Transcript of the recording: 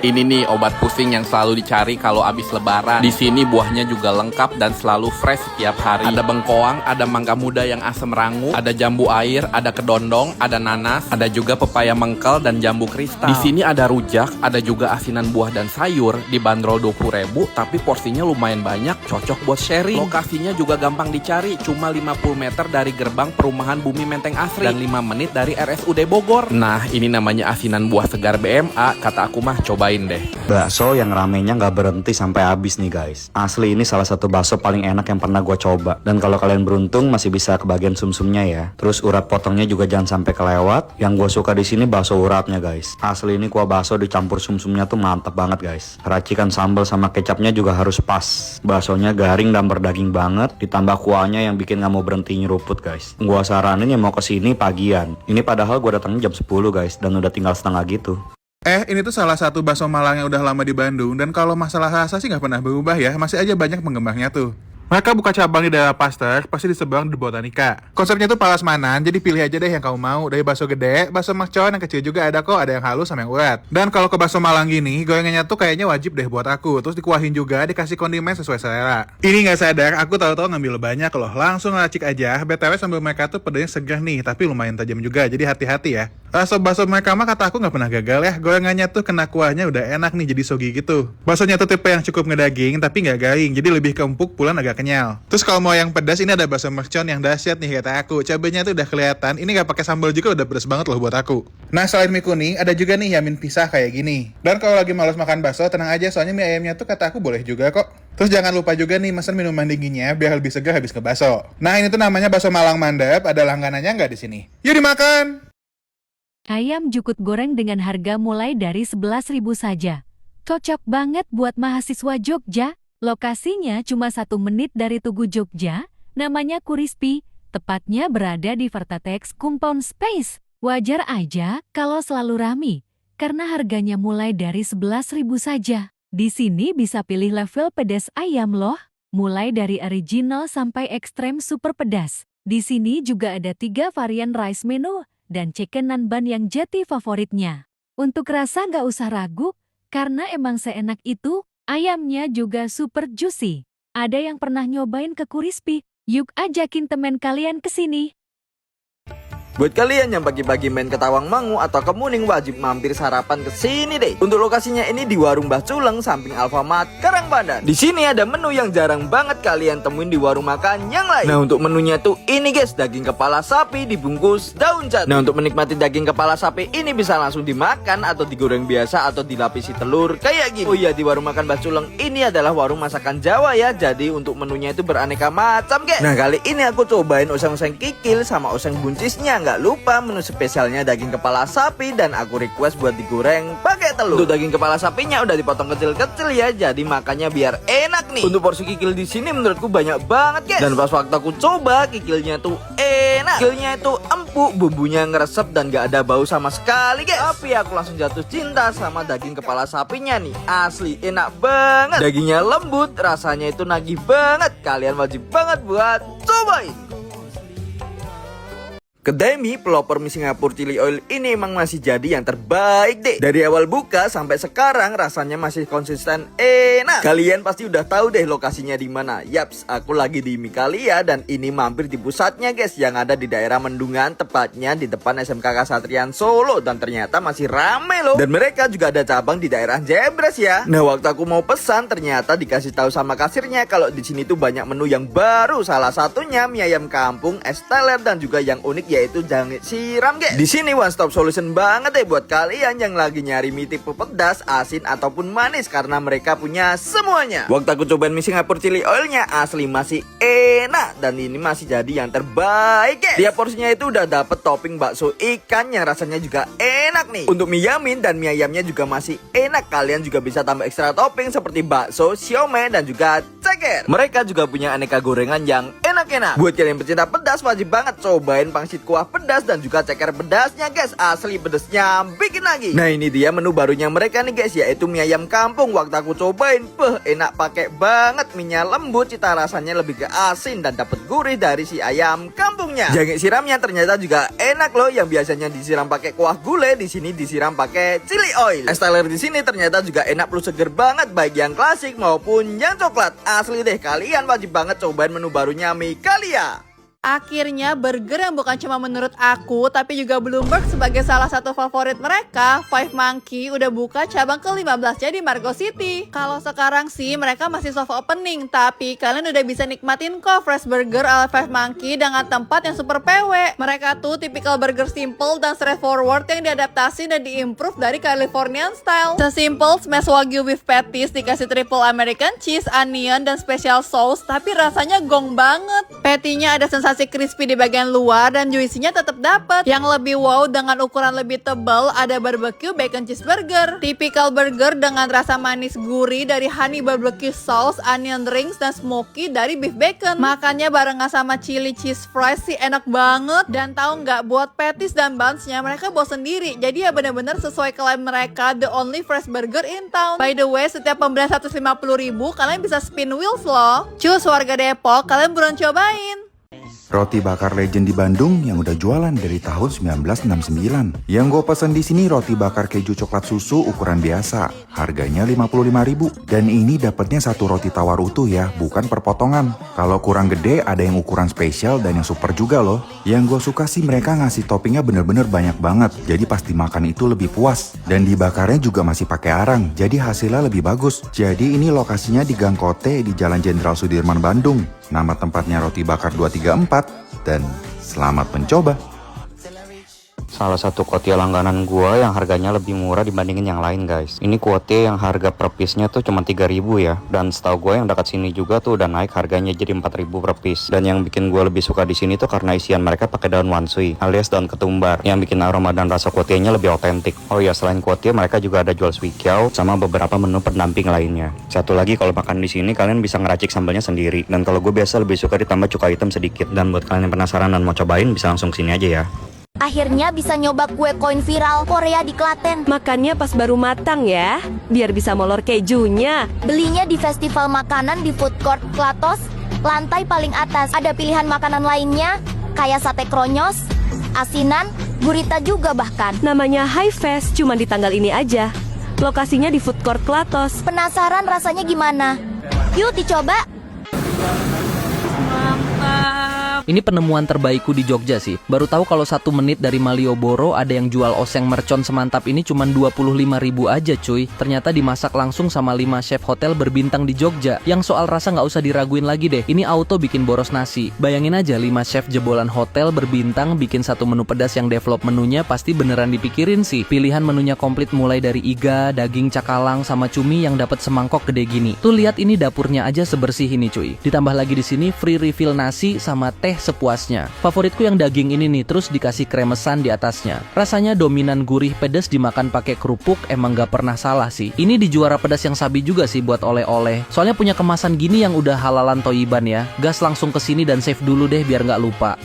Ini nih obat pusing yang selalu dicari kalau abis lebaran. Di sini buahnya juga lengkap dan selalu fresh setiap hari. Ada bengkoang, ada mangga muda yang asam rangu, ada jambu air, ada kedondong, ada nanas, ada juga pepaya mengkel dan jambu kristal. Di sini ada rujak, ada juga asinan buah dan sayur. Dibanderol 20.000, tapi porsinya lumayan banyak, cocok buat sharing. Lokasinya juga gampang dicari, cuma 50 meter dari gerbang perumahan Bumi Menteng Asri dan 5 menit dari RSUD Bogor. Nah, ini namanya asinan buah segar BMA. Kata aku mah cobain deh. Bakso yang ramenya nggak berhenti sampai habis nih guys. Asli ini salah satu bakso paling enak yang pernah gue coba. Dan kalau kalian beruntung masih bisa kebagian sumsumnya ya. Terus urat potongnya juga jangan sampai kelewat. Yang gue suka di sini bakso uratnya guys. Asli ini kuah bakso dicampur sumsumnya tuh mantap banget guys. Racikan sambal sama kecapnya juga harus pas. Baksonya garing dan berdaging banget. Ditambah kuahnya yang bikin nggak mau berhenti nyeruput guys. Gue saranin yang mau kesini pagian. Ini padahal gue datangnya jam 10 guys. Dan udah tinggal setengah gitu. Ini tuh salah satu bakso Malang yang udah lama di Bandung. Dan kalau masalah rasa sih nggak pernah berubah ya. Masih aja banyak penggemarnya tuh. Mereka buka cabang di daerah Pasteur, pasti di seberang di Botanika. Konsepnya tuh prasmanan, jadi pilih aja deh yang kamu mau. Dari bakso gede, bakso mercon, yang kecil juga ada kok. Ada yang halus sama yang urat. Dan kalau ke bakso Malang gini, gorengannya tuh kayaknya wajib deh buat aku. Terus dikuahin juga, dikasih kondimen sesuai selera. Ini nggak sadar, aku tahu-tahu ngambil banyak loh. Langsung racik aja. BTW sambil mereka tuh pedasnya segar nih, tapi lumayan tajam juga. Jadi hati-hati ya. Rasa bakso mereka mah kata aku nggak pernah gagal ya. Gorengannya tuh kena kuahnya udah enak nih, jadi sogi gitu. Baksonya tuh tipe yang cukup ngedaging, tapi nggak garing. Jadi lebih ke empuk, pulan agak kenyal. Terus kalau mau yang pedas, ini ada bakso mercon yang dahsyat nih kata aku. Cabenya tuh udah kelihatan. Ini nggak pakai sambal juga udah pedas banget loh buat aku. Nah selain mie kuning, ada juga nih yamin pisah kayak gini. Dan kalau lagi malas makan bakso, tenang aja soalnya mie ayamnya tuh kata aku boleh juga kok. Terus jangan lupa juga nih mesen minuman dinginnya biar lebih segar habis ke bakso. Nah ini tuh namanya bakso Malang Mandap. Ada langganannya nggak di sini? Yuk dimakan. Ayam jukut goreng dengan harga mulai dari 11.000 saja. Cocok banget buat mahasiswa Jogja. Lokasinya cuma 1 menit dari Tugu Jogja. Namanya Kurispy. Tepatnya berada di Vertatex Compound Space. Wajar aja kalau selalu rame. Karena harganya mulai dari 11.000 saja. Di sini bisa pilih level pedas ayam loh. Mulai dari original sampai ekstrem super pedas. Di sini juga ada 3 varian rice menu. Dan chicken nan bun yang jadi favoritnya. Untuk rasa nggak usah ragu, karena emang seenak itu, ayamnya juga super juicy. Ada yang pernah nyobain ke Kurispy? Yuk ajakin temen kalian ke sini. Buat kalian yang pagi-pagi main ke Tawangmangu atau ke Muning wajib mampir sarapan ke sini deh. Untuk lokasinya ini di Warung Mbah Culeng samping Alfamart Karangpandan. Di sini ada menu yang jarang banget kalian temuin di warung makan yang lain. Nah, untuk menunya tuh ini guys, daging kepala sapi dibungkus daun jati. Nah, untuk menikmati daging kepala sapi ini bisa langsung dimakan atau digoreng biasa atau dilapisi telur kayak gini. Oh iya, di warung makan Mbah Culeng ini adalah warung masakan Jawa ya. Jadi untuk menunya itu beraneka macam guys. Nah, kali ini aku cobain oseng-oseng kikil sama oseng buncisnya. Nggak lupa menu spesialnya daging kepala sapi dan aku request buat digoreng pakai telur. Untuk daging kepala sapinya udah dipotong kecil-kecil ya, jadi makannya biar enak nih. Untuk porsi kikil di sini menurutku banyak banget guys. Dan pas waktu aku coba kikilnya tuh enak. Kikilnya itu empuk, bumbunya ngeresep dan nggak ada bau sama sekali guys. Tapi aku langsung jatuh cinta sama daging kepala sapinya nih. Asli enak banget. Dagingnya lembut, rasanya itu nagih banget. Kalian wajib banget buat cobain. Kedai mie pelopor mie Singapura Chili Oil ini emang masih jadi yang terbaik deh. Dari awal buka sampai sekarang rasanya masih konsisten enak. Kalian pasti udah tahu deh lokasinya di mana. Yaps, aku lagi di Mikalia dan ini mampir di pusatnya guys yang ada di daerah Mendungan, tepatnya di depan SMK Kasatrian Solo dan ternyata masih rame loh. Dan mereka juga ada cabang di daerah Jebres ya. Nah, waktu aku mau pesan ternyata dikasih tahu sama kasirnya kalau di sini tuh banyak menu yang baru. Salah satunya mie ayam kampung, es teler dan juga yang unik yaitu jangkrik siram guys. Di sini one stop solution banget deh buat kalian yang lagi nyari mie tipe pedas, asin ataupun manis karena mereka punya semuanya. Waktu aku cobain mie Singapura Chili Oilnya asli masih enak dan ini masih jadi yang terbaik guys. Tiap porsinya itu udah dapet topping bakso ikan yang rasanya juga enak nih. Untuk mie yamin dan mie ayamnya juga masih enak. Kalian juga bisa tambah ekstra topping seperti bakso, siomay dan juga ceker. Mereka juga punya aneka gorengan yang enak-enak. Buat kalian pecinta pedas wajib banget cobain pangsit dikasih kuah pedas dan juga ceker pedasnya guys. Asli pedesnya bikin lagi. Nah ini dia menu barunya mereka nih guys, yaitu mie ayam kampung. Waktu aku cobain, enak pakai banget. Mie-nya lembut, cita rasanya lebih ke asin dan dapat gurih dari si ayam kampungnya. Jangan siramnya ternyata juga enak loh. Yang biasanya disiram pakai kuah gulai, di sini disiram pakai chili oil. Es teler di sini ternyata juga enak plus seger banget, baik yang klasik maupun yang coklat. Asli deh, kalian wajib banget cobain menu barunya Mie Kalia. Akhirnya burger yang bukan cuma menurut aku tapi juga Bloomberg sebagai salah satu favorit mereka, Five Monkey udah buka cabang ke-15-nya di Margo City. Kalau sekarang sih mereka masih soft opening, tapi kalian udah bisa nikmatin kok fresh burger ala Five Monkey dengan tempat yang super PW. Mereka tuh tipikal burger simple dan straightforward yang diadaptasi dan diimprove dari Californian style. Sesimpel smash wagyu beef patties dikasih triple American cheese, onion, dan special sauce, tapi rasanya gong banget. Patty-nya ada sensasi crispy di bagian luar dan juicy-nya tetap dapet. Yang lebih wow dengan ukuran lebih tebal ada barbecue bacon cheeseburger. Tipikal burger dengan rasa manis gurih dari honey barbecue sauce, onion rings, dan smoky dari beef bacon. Makannya barengan sama chili cheese fries sih enak banget. Dan tahu nggak, buat patties dan buns-nya mereka bawa sendiri. Jadi ya bener-bener sesuai klaim mereka, the only fresh burger in town. By the way, setiap pembelian 150.000 kalian bisa spin wheels loh. Cus warga Depok, kalian buruan cobain. Roti bakar legend di Bandung yang udah jualan dari tahun 1969. Yang gue pesen di sini roti bakar keju coklat susu ukuran biasa. Harganya 55.000. Dan ini dapatnya satu roti tawar utuh ya, bukan per potongan. Kalau kurang gede ada yang ukuran spesial dan yang super juga loh. Yang gue suka sih mereka ngasih toppingnya bener-bener banyak banget. Jadi pas dimakan itu lebih puas. Dan dibakarnya juga masih pakai arang. Jadi hasilnya lebih bagus. Jadi ini lokasinya di Gang Kote di Jalan Jenderal Sudirman, Bandung. Nama tempatnya Roti Bakar 234 dan selamat mencoba. Salah satu kuotie langganan gua yang harganya lebih murah dibandingin yang lain guys. Ini kuotie yang harga per piece-nya tuh cuma 3.000 ya. Dan setahu gua yang dekat sini juga tuh udah naik harganya jadi 4.000 per piece. Dan yang bikin gua lebih suka di sini tuh karena isian mereka pakai daun wanshui alias daun ketumbar yang bikin aroma dan rasa kuotienya lebih otentik. Oh ya, selain kuotie mereka juga ada jual suikiao sama beberapa menu pendamping lainnya. Satu lagi, kalau makan di sini kalian bisa ngeracik sambalnya sendiri. Dan kalau gue biasa lebih suka ditambah cuka hitam sedikit. Dan buat kalian yang penasaran dan mau cobain bisa langsung sini aja ya. Akhirnya bisa nyoba kue koin viral Korea di Klaten. Makannya pas baru matang ya, biar bisa molor kejunya. Belinya di festival makanan di food court Klatos, lantai paling atas. Ada pilihan makanan lainnya, kayak sate kronyos, asinan, gurita juga bahkan. Namanya High Fest, cuma di tanggal ini aja. Lokasinya di food court Klatos. Penasaran rasanya gimana? Yuk dicoba. Ini penemuan terbaikku di Jogja sih. Baru tahu kalau 1 menit dari Malioboro ada yang jual oseng mercon semantap ini cuma 25.000 aja cuy. Ternyata dimasak langsung sama 5 chef hotel berbintang di Jogja. Yang soal rasa nggak usah diraguin lagi deh. Ini auto bikin boros nasi. Bayangin aja 5 chef jebolan hotel berbintang bikin satu menu pedas yang develop menunya pasti beneran dipikirin sih. Pilihan menunya komplit mulai dari iga, daging cakalang, sama cumi yang dapat semangkok gede gini. Tuh lihat ini dapurnya aja sebersih ini cuy. Ditambah lagi di sini free refill nasi sama teh sepuasnya. Favoritku yang daging ini nih, terus dikasih kremesan di atasnya. Rasanya dominan gurih pedas, dimakan pakai kerupuk emang gak pernah salah sih. Ini di juara pedas yang sabi juga sih buat oleh-oleh. Soalnya punya kemasan gini yang udah halalan toyiban ya. Gas langsung ke sini dan save dulu deh biar gak lupa.